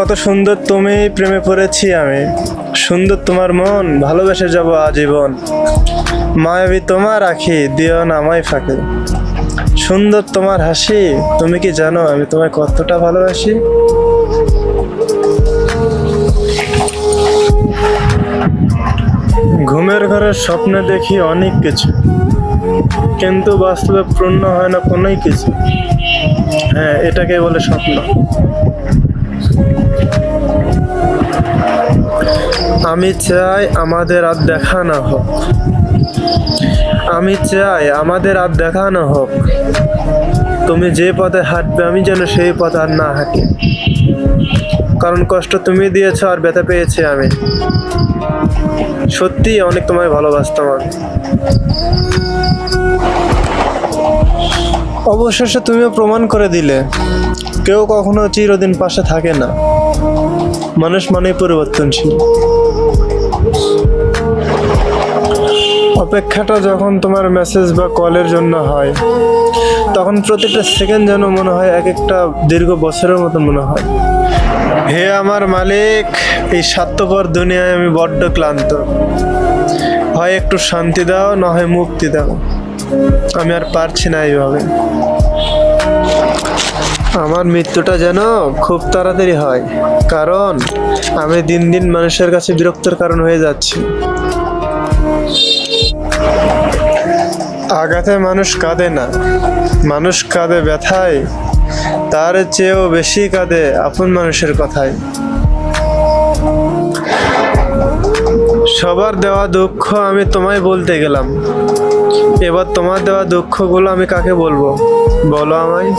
কত সুন্দর তুমি, প্রেমে পড়েছি আমি। সুন্দর তোমার মন, ভালোবেসে যাব আজীবন। মায়াবী তোমার আখি, দিও না আমায় ফাঁকি। সুন্দর তোমার হাসি, তুমি কি জানো আমি তোমায় কতটা ভালোবাসি? ঘুমের ঘরে স্বপ্নে দেখি অনেক কিছু, কিন্তু বাস্তবে পূর্ণ হয় না কোনোই কিছু। হ্যাঁ, এটাকে বলে স্বপ্ন। আমি চাই আমাদের আর দেখা না হোক। আমি চাই আমাদের আর দেখা না হোক। তুমি যে পথে হাঁটবে আমি যেন সেই পথ আর না হাঁটি। কারণ কষ্ট তুমি দিয়েছো আর ব্যথা পেয়েছি আমি। সত্যি অনেক তোমায় ভালোবাসতাম আমি। অবশেষে তুমিও প্রমাণ করে দিলে, কেউ কখনো চিরদিন পাশে থাকে না। মানুষ মানেই পরিবর্তনশীল। অপেক্ষাটা যখন তোমার মেসেজ বা কলের জন্য হয়, তখন প্রতিটা সেকেন্ড যেন মনে হয় এক একটা দীর্ঘ বছরের মতো মনে হয়। হে আমার মালিক, এই স্বার্থপর দুনিয়ায় আমি বড্ড ক্লান্ত। হয় একটু শান্তি দাও, না হয় মুক্তি দাও। আমি আর পারছি না এইভাবে। আমার মৃত্যুটা যেন খুব তাড়াতাড়ি হয়, কারণ আমি দিন দিন মানুষের কাছে বিরক্তের কারণ হয়ে যাচ্ছি। আঘাতে মানুষ কাঁদে না, মানুষ কাঁদে ব্যথায়। তার চেয়েও বেশি কাঁদে আপন মানুষের কথায়। সবার দেওয়া দুঃখ আমি তোমায় বলতে গেলাম, এবার তোমার দেওয়া দুঃখগুলো আমি কাকে বলবো, বলো আমায়।